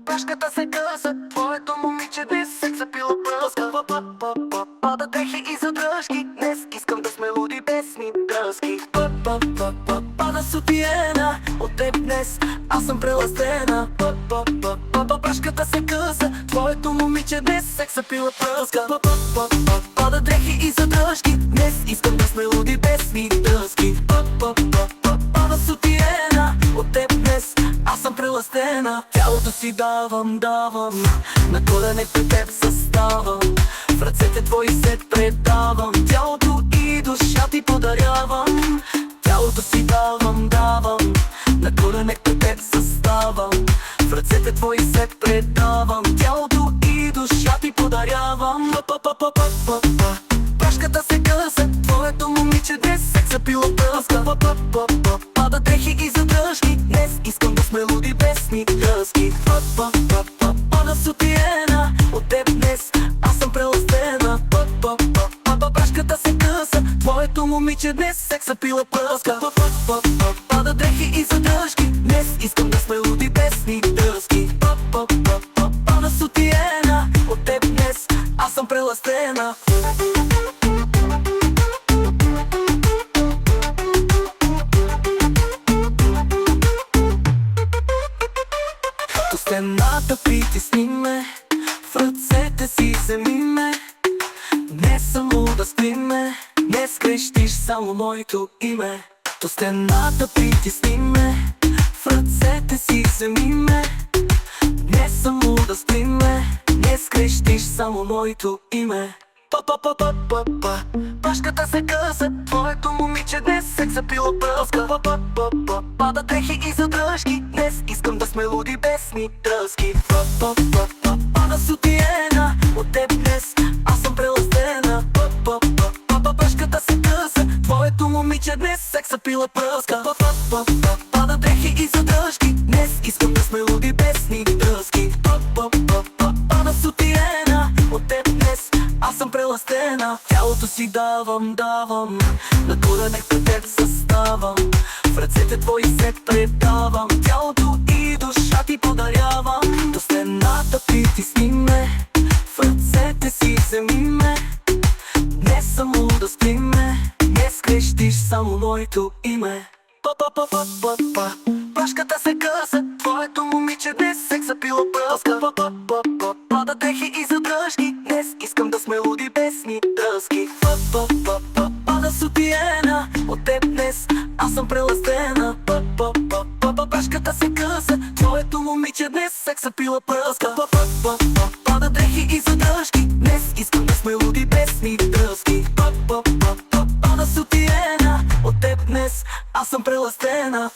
Прашката се къса, твоето момиче днес се цепила пръска. Пада дрехи и задръжки, днес искам да сме луди песни дръзки. Пада сутиена, от теб днес аз съм преластена. Прашката се къса, твоето момиче днес се цепила пръска. Пада дрехи и задръжки, днес искам да сме луди песни дръзки. Пада сутиена, от теб днес аз съм преластена. Тялото си давам, на колене пред теб заставам. В ръцете твои се предавам, тялото и душа ти подарявам. Тялото си давам, на колене пред теб заставам. В ръцете твои се предавам, тялото и душа ти подарявам. Прашката се къса, твоето момиче днес се цепила пръска. Пада дрехи и задръжки, днес искам да сме луди песни дръзки. Пада сутиена, от теб днес аз съм преластена. Прашката се къса, твоето момиче днес се цепила пръска. Пада дрехи и задръжки, днес искам да сме луди песни дръзки. Пада сутиена, от теб днес аз съм преластена. До стената притисни ме, в ръцете си вземи ме. Не само да спи ме, не скрещиш само моето име. До стената притисни ме, в ръцете си вземи ме. Не само да спи ме, не скрещиш само моето име. Прашката се къса, твоето момиче днес се цепила пръска. Пада дрехи и задръжки, днес искам да сме луди песни дръзки. Пада сутиена, от теб днес аз съм преластена. Прашката се къса, твоето момиче днес се цепила пръска. Пада дрехи и задръжки, днес искам да сме луди песни дръзки. Пада сутиена, от теб днес аз съм преластена. Тялото си давам, на колене пред теб заставам. В ръцете твои се предавам, тялото и душа ти подарявам. До стената притисни ме, в ръцете си вземи ме. Не само да спи ме, не скрещиш само моето име. Прашката се къса, твоето момиче днес се цепила пръска. Пада дрехи и задръжки, днес искам да сме луди песни дръзки. Пада сутиена, от теб днес аз съм преластена. Прашката се къса, твоето момиче днес се цепила пръска. Пада дрехи и задръжки, днес искам да сме луди песни дръзки. Пада сутиена, от теб днес аз съм преластена.